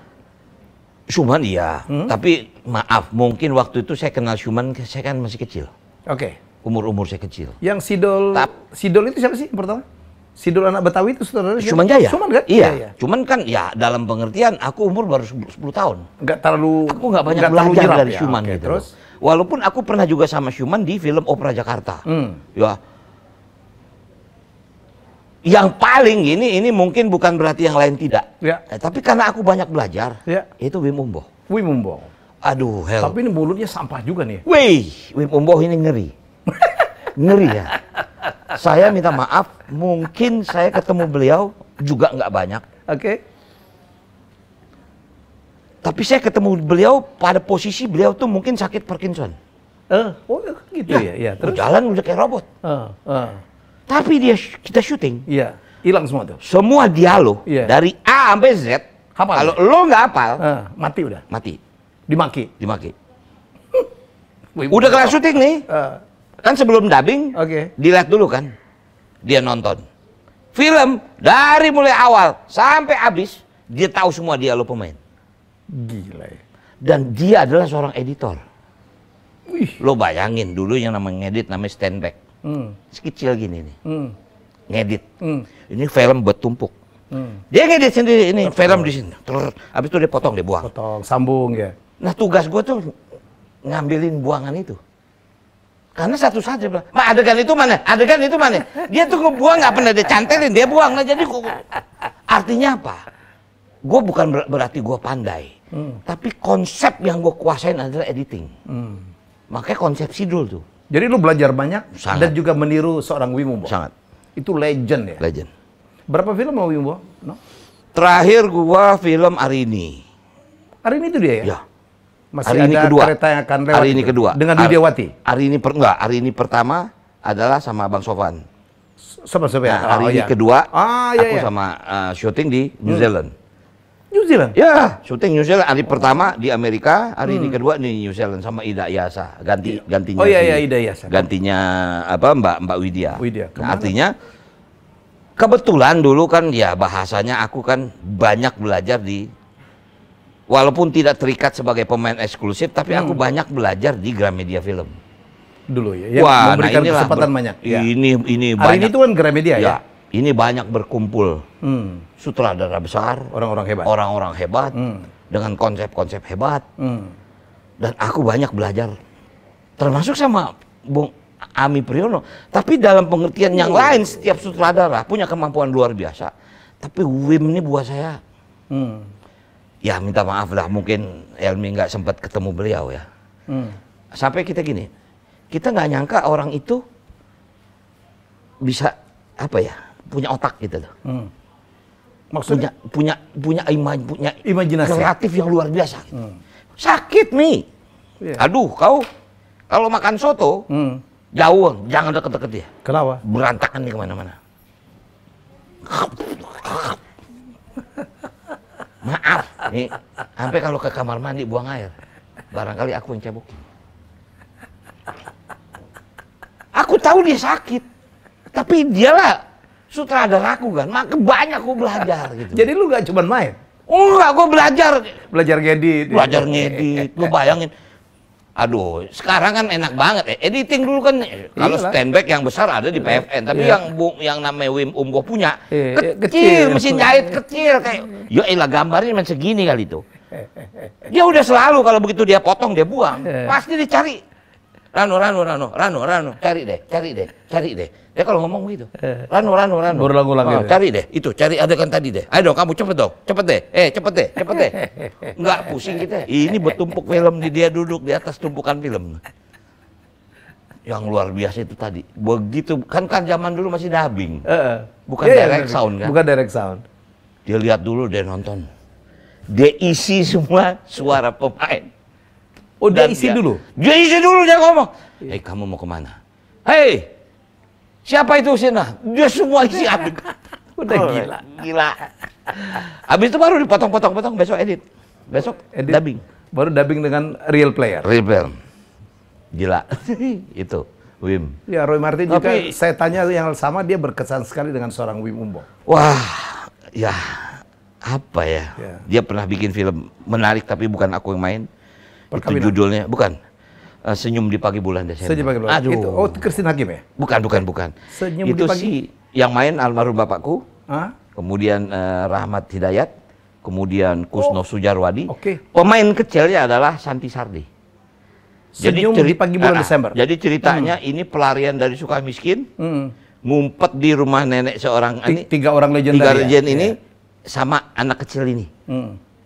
Syuman iya, tapi maaf mungkin waktu itu saya kenal Syuman, saya kan masih kecil. Oke. Umur saya kecil. Yang Sidol itu siapa sih yang pertama? Sidol anak Betawi itu saudara Syuman Jaya. Syuman kan? Iya. Cuman kan ya dalam pengertian aku umur baru 10 tahun. Aku nggak banyak belajar dari Syuman gitu. Terus? Walaupun aku pernah juga sama Syuman di film Opera Jakarta. Ya. Yang paling ini mungkin bukan berarti yang lain tidak. Ya. Tapi karena aku banyak belajar, itu Wim Umboh. Wim Umboh. Aduh, hell. Tapi ini mulutnya sampah juga nih. Wim Umboh ini ngeri. Ngeri ya. Saya minta maaf, mungkin saya ketemu beliau juga nggak banyak. Oke. Tapi saya ketemu beliau pada posisi beliau tuh mungkin sakit Parkinson. Oh gitu ya. Terus jalan udah kayak robot. Tapi kita syuting. Iya. Hilang semua tuh. Semua dialog dari A sampai Z. Kalau lo nggak hafal, mati udah. Mati. Dimaki. Udah kelar syuting nih. Kan sebelum dubbing, dilihat dulu kan. Dia nonton. Film dari mulai awal sampai habis, dia tahu semua dialog pemain. Gila ya. Dan dia adalah seorang editor. Lo bayangin dulu yang namanya ngedit namanya stand back. Sekecil gini nih. Ngedit. Ini film bertumpuk. Dia ngedit sendiri ini film di sini. Habis itu dia potong, dia buang. Potong, sambung ya. Nah tugas gue tuh ngambilin buangan itu. Karena satu saat dia bilang, adegan itu mana? Adegan itu mana? Dia tuh ngebuang nggak pernah dia cantelin, dia buang. Nah jadi artinya apa? Gue bukan berarti gue pandai. Tapi konsep yang gue kuasain adalah editing. Makanya konsep Sidul tuh. Jadi lu belajar banyak dan juga meniru seorang Wim Umboh. Sangat. Itu legend ya? Legend. Berapa film sama Wim Umboh? No? Terakhir gua film Arini. Arini itu dia ya? Ya. Masih Arini ada kedua. Kereta yang akan lewat. Arini kedua. Dengan Widiawati? Arini pertama adalah sama Bang Sofan. Sama Sofan? Nah, Arini kedua, aku sama syuting di New Zealand. New Zealand? Ya, syuting New Zealand. Hari pertama di Amerika, hari ini kedua di New Zealand sama Ida Yasa. Gantinya. Oh iya, Ida Yasa. Gantinya apa Mbak Widya. Nah, artinya kebetulan dulu kan ya bahasanya aku kan banyak belajar walaupun tidak terikat sebagai pemain eksklusif, tapi aku banyak belajar di Gramedia Film. Dulu ya, yang memberikan kesempatan banyak. Ini hari banyak. ini itu kan Gramedia ya? Ini banyak berkumpul sutradara besar, orang-orang hebat, dengan konsep-konsep hebat, dan aku banyak belajar, termasuk sama Bung Ami Priyono. Tapi dalam pengertian yang lain, setiap sutradara punya kemampuan luar biasa. Tapi Wim ini buat saya, ya minta maaf lah, mungkin Helmi nggak sempat ketemu beliau ya. Sampai kita gini, kita nggak nyangka orang itu bisa apa ya? Punya otak gitu loh. Maksudnya punya imajinasi kreatif yang luar biasa. Sakit nih. Aduh, kau kalau makan soto jauh, jangan deket-deket dia. Kenapa? Berantakan nih kemana-mana. Maaf, nih sampai kalau ke kamar mandi buang air, barangkali aku yang cebok. Aku tahu dia sakit, tapi dialah sutradaraku kan, maka banyak aku belajar gitu. Jadi lu gak cuma main? Enggak, gue belajar. Belajar ngedit. Belajar ngedit, lu bayangin. Aduh, sekarang kan enak banget. Editing dulu kan, kalau standback yang besar ada di PFN, tapi yang namanya Wim Umboh punya, kecil, mesin jahit kecil kayak, yo elah gambarnya cuma segini kali itu. Dia udah selalu kalau begitu dia potong dia buang, pasti dicari. Rano, cari deh. Dia kalau ngomong gitu, Rano. Berulang-ulang. Cari deh, cari adegan tadi deh. Ayo dong, kamu cepet deh. Cepet deh. Nggak pusing kita. Ini bertumpuk film, dia duduk di atas tumpukan film. yang luar biasa itu tadi. Begitu kan zaman dulu masih dubbing. Bukan Iya, direct sound kan. Bukan direct sound. Dia lihat dulu, dia nonton. Dia isi semua suara pemain. Oh, dia isi dulu? Dia isi dulu, dia ngomong. Hei, kamu mau kemana? Hei, siapa itu Sina? Dia semua isi abis. Udah gila. Gila. Habis itu baru dipotong-potong, besok edit. Besok edit, dubbing. Baru dubbing dengan real player. Real player. Gila. Itu, Wim. Ya, Roy Martin juga, saya tanya yang sama, dia berkesan sekali dengan seorang Wim Umbo. Wah, ya apa ya? Dia pernah bikin film menarik tapi bukan aku yang main. Itu judulnya, bukan. Senyum di Pagi Bulan Desember. Senyum di Pagi Bulan. Aduh. Itu, oh, Christine Hakim ya? Bukan. Senyum itu di Pagi. sih yang main almarhum bapakku. Hah? Kemudian Rahmat Hidayat, kemudian Kusno Sujarwadi. Oke. Pemain kecilnya adalah Santi Sardi. Senyum di Pagi Bulan Desember. Jadi ceritanya ini pelarian dari Sukamiskin, ngumpet di rumah nenek seorang ini. 3 orang legenda. 3 legend ini sama anak kecil ini.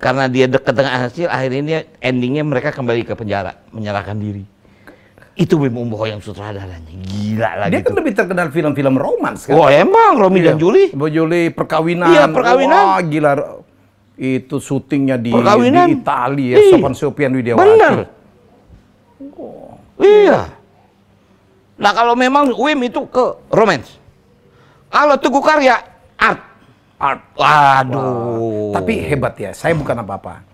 Karena dia dekat dengan anak kecil, akhirnya endingnya mereka kembali ke penjara, menyerahkan diri. Itu Wim Umbo yang sutradaranya. Gila lagi. Dia kan lebih terkenal film-film romans kan? Oh emang, Romi dan Juli. Juli, perkawinan. Iya, perkawinan. Wah, gila. Itu syutingnya di Italia, Sopan Sopian Widiawati. Bener. Oh. Iya. Nah kalau memang Wim itu ke romance. Kalau Teguh Karya, art. Waduh. Tapi hebat ya, saya bukan apa-apa.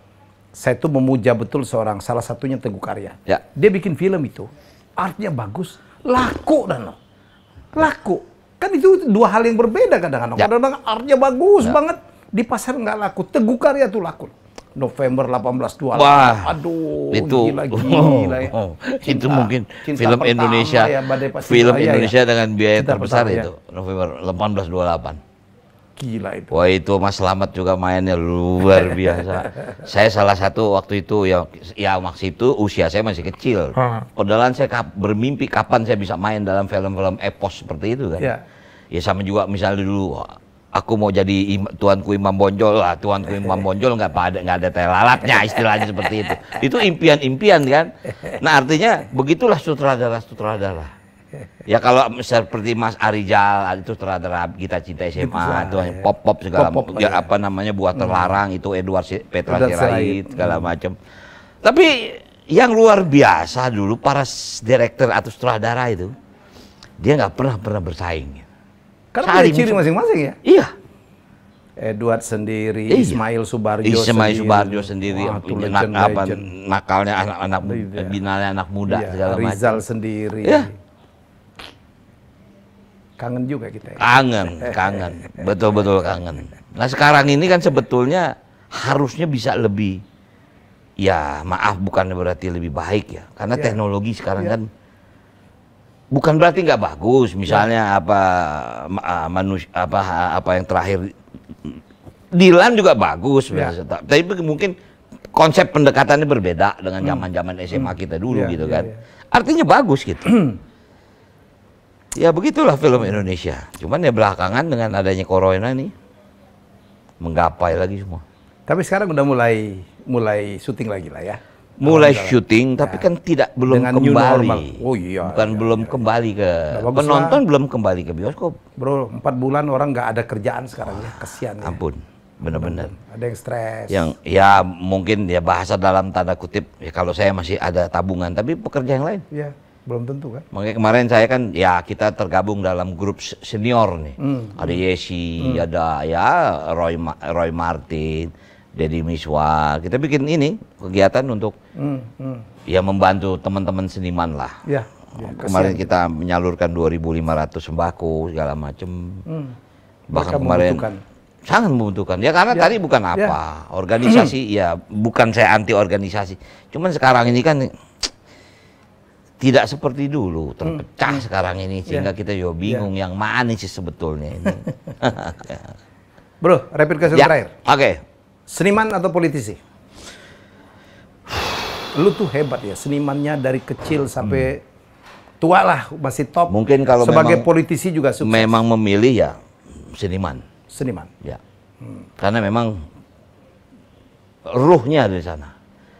Saya tuh memuja betul salah satunya Teguh Karya. Ya. Dia bikin film itu, artnya bagus, laku dan laku. Kan itu 2 hal yang berbeda kadang-kadang. Kadang-kadang artnya bagus banget, di pasar nggak laku. Teguh Karya tuh laku. November 1828. Wah, aduh, itu gila ya. Itu mungkin film Indonesia, film Indonesia dengan biaya terbesar itu, November 1828. Gila itu. Wah itu Mas Slamet juga mainnya luar biasa. Saya salah satu waktu itu ya waktu itu usia saya masih kecil. Padahal saya bermimpi kapan saya bisa main dalam film-film epos seperti itu kan. Ya sama juga misalnya dulu aku mau jadi Tuanku Imam Bonjol lah, Tuanku Imam Bonjol nggak ada teh lalatnya istilahnya seperti itu. Itu impian-impian kan. Nah artinya begitulah sutradara-sutradara. Ya kalau seperti Mas Arijal itu sutradara Kita Cinta SMA, itu pop segala ya, apa namanya Buah Terlarang itu Edward Petra Sirait segala macam. Tapi yang luar biasa dulu para direktur atau sutradara itu dia nggak pernah bersaing. Karena punya ciri masing-masing ya. Iya. Edward sendiri, Ismail Subarjo sendiri, nakalnya anak-anak, binalnya anak muda segala macam. Rizal sendiri. Ya. Kangen juga kita ya. Kangen. Betul-betul kangen. Nah sekarang ini kan sebetulnya harusnya bisa lebih, ya maaf bukan berarti lebih baik ya. Karena teknologi sekarang kan bukan berarti nggak bagus. Misalnya apa yang terakhir Dilan juga bagus. Tapi mungkin konsep pendekatannya berbeda dengan zaman-zaman SMA kita dulu gitu kan. Artinya bagus gitu. Ya begitulah film Indonesia. Cuman ya belakangan dengan adanya corona nih menggapai lagi semua. Tapi sekarang udah mulai syuting lagi lah ya. Mulai syuting, tapi kan belum kembali. Oh iya. Bukan belum kembali ke penonton, belum kembali ke bioskop. Bro, 4 bulan orang nggak ada kerjaan sekarang ya, kasihan. Ampun, benar-benar. Ada yang stres. Yang ya mungkin ya bahasa dalam tanda kutip ya kalau saya masih ada tabungan, tapi pekerja yang lain. Iya. Belum tentu kan. Makanya kemarin saya kan ya kita tergabung dalam grup senior nih. Ada Yesi, ada ya Roy Martin, Deddy Miswar. Kita bikin ini kegiatan untuk ya membantu teman-teman seniman lah. Ya, kemarin kita menyalurkan 2.500 sembako segala macam. Bahkan kemarin sangat membutuhkan. Ya karena tadi bukan apa organisasi ya bukan saya anti organisasi. Cuman sekarang ini kan tidak seperti dulu, terpecah sekarang ini sehingga kita juga bingung yang mana sih sebetulnya ini. Bro, rapid question terakhir. Oke. Seniman atau politisi? Lu tuh hebat ya, senimannya dari kecil sampai tua lah, masih top. Mungkin kalau sebagai politisi juga sukses. Memang memilih ya seniman. Seniman. Ya. Karena memang ruhnya ada di sana.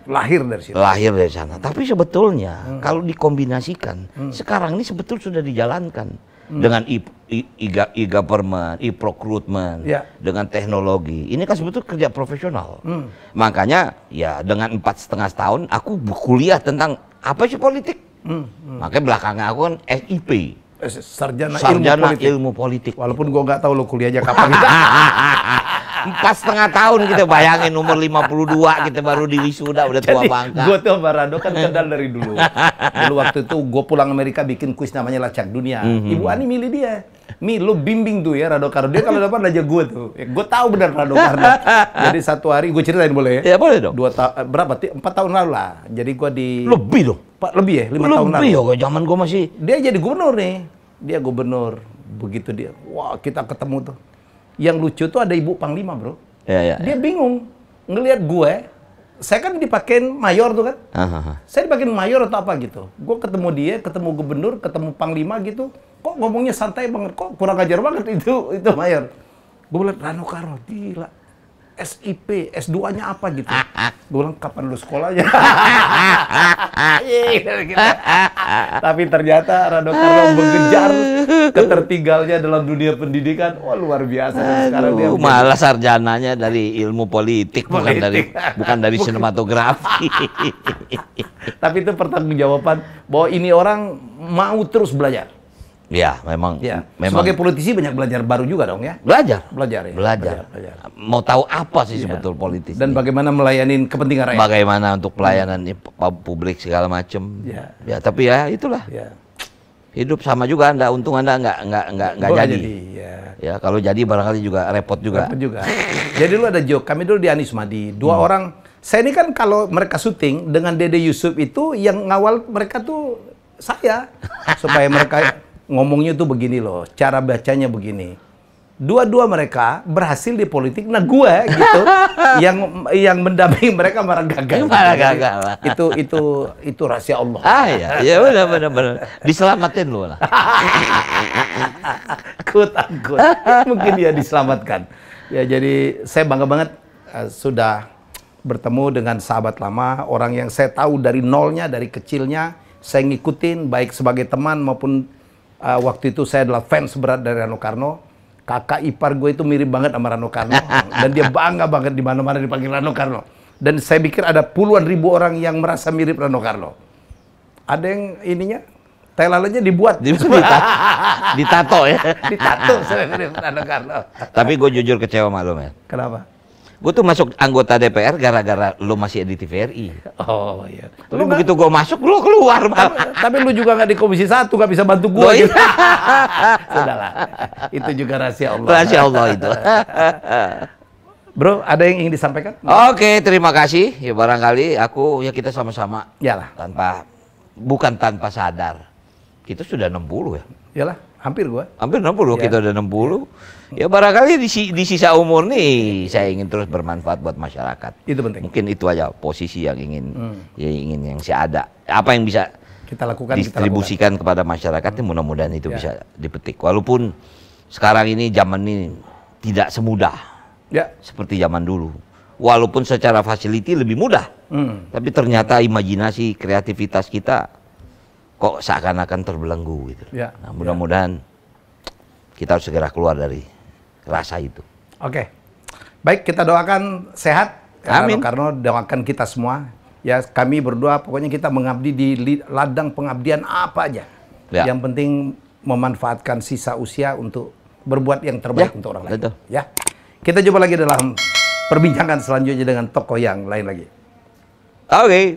lahir dari situ. Lahir dari sana. Tapi sebetulnya kalau dikombinasikan, sekarang ini sebetulnya sudah dijalankan dengan e-government, e-procurement, dengan teknologi. Ini kan sebetulnya kerja profesional. Makanya ya dengan 4,5 tahun aku kuliah tentang apa sih politik. Makanya belakangnya aku kan SIP. Sarjana ilmu politik. Walaupun gua nggak tahu lo kuliahnya kapan. 4,5 tahun kita bayangin, umur 52 kita baru di wisuda udah tua bangka. Gue tuh sama Rado kan kenal dari dulu. Dulu waktu itu gue pulang Amerika bikin kuis namanya Lacak Dunia. Ibu Ani milih dia. Mi, lo bimbing tuh ya Rado Karno. Dia kalau dapat aja gue tuh. Gue tahu benar Rado Karno. Jadi satu hari gue ceritain boleh ya? Ya boleh dong. 4 tahun lalu lah. Jadi gue di lebih dong. Lebih ya, 5 tahun lalu. Lebih ya, zaman gue masih. Dia jadi gubernur nih. Dia gubernur. Begitu dia. Wah, kita ketemu tuh. Yang lucu tuh ada Ibu Panglima, bro. Dia bingung ngelihat gue. Saya kan dipakein mayor tuh kan. Saya dipakein mayor atau apa gitu. Gue ketemu dia, ketemu gubernur, ketemu panglima gitu. Kok ngomongnya santai banget, kok kurang ajar banget itu mayor. Gue bilang Rano Karno, gila. SIP, S2-nya apa gitu. Gue bilang kapan lu sekolahnya? Tapi ternyata Rano Karno mengejar ketertinggalnya dalam dunia pendidikan. Wah, luar biasa. Sekarang dia malah sarjananya dari ilmu politik. bukan dari sinematografi. Tapi itu pertanggungjawaban bahwa ini orang mau terus belajar. Ya, memang. Sebagai politisi banyak belajar baru juga dong ya? Belajar ya? Belajar. Mau tahu apa sih sebetulnya politis? Dan bagaimana melayani kepentingan rakyat? Bagaimana untuk pelayanan publik segala macam. Ya, tapi ya itulah. Hidup sama juga, untung Anda nggak jadi. Ya, kalau jadi barangkali juga repot juga. Jadi lu ada joke, kami dulu di Anies Madi, 2 orang. Saya ini kan kalau mereka syuting dengan Dede Yusuf itu yang ngawal mereka tuh saya. Supaya mereka ngomongnya tuh begini loh, cara bacanya begini. Dua-dua mereka berhasil di politik, nah gue gitu yang mendampingi mereka malah gagal. Itu rahasia Allah. Ya benar. Diselamatin lu lah. Takut. Mungkin dia diselamatkan. Ya jadi saya bangga banget sudah bertemu dengan sahabat lama, orang yang saya tahu dari nolnya, dari kecilnya, saya ngikutin baik sebagai teman maupun waktu itu saya adalah fans berat dari Rano Karno. Kakak ipar gue itu mirip banget sama Rano Karno. Dan dia bangga banget di mana-mana dipanggil Rano Karno. Dan saya pikir ada puluhan ribu orang yang merasa mirip Rano Karno. Ada yang ininya, telalanya dibuat. Ditato ya. Ditato saya mirip Rano Karno. Tapi gue jujur kecewa malu, men. Kenapa? Gue tuh masuk anggota DPR gara-gara lu masih di TVRI. Oh iya. Tapi begitu gue masuk, lu keluar. Tapi lu juga nggak di Komisi 1, nggak bisa bantu gue. Gitu. Sudahlah. Itu juga rahasia Allah. Rahasia Allah itu. Bro, ada yang ingin disampaikan? Oke, terima kasih. Ya barangkali kita sama-sama. Yalah. Bukan tanpa sadar. Kita sudah 60 ya. Yalah, hampir gue. Hampir 60, kita udah 60. Ya barangkali di sisa umur nih saya ingin terus bermanfaat buat masyarakat. Itu penting. Mungkin itu aja posisi yang ingin yang saya ada. Apa yang bisa kita lakukan, distribusikan kepada masyarakat, mudah-mudahan itu bisa dipetik. Walaupun sekarang ini zaman ini tidak semudah seperti zaman dulu. Walaupun secara facility lebih mudah, tapi ternyata imajinasi, kreativitas kita kok seakan-akan terbelenggu gitu. Nah, mudah-mudahan kita harus segera keluar dari rasa itu. Oke. Baik, kita doakan sehat. Amin. Karena doakan kita semua. Ya, kami berdua pokoknya kita mengabdi di ladang pengabdian apa aja. Yang penting memanfaatkan sisa usia untuk berbuat yang terbaik untuk orang lain. Ya. Kita jumpa lagi dalam perbincangan selanjutnya dengan tokoh yang lain lagi. Oke.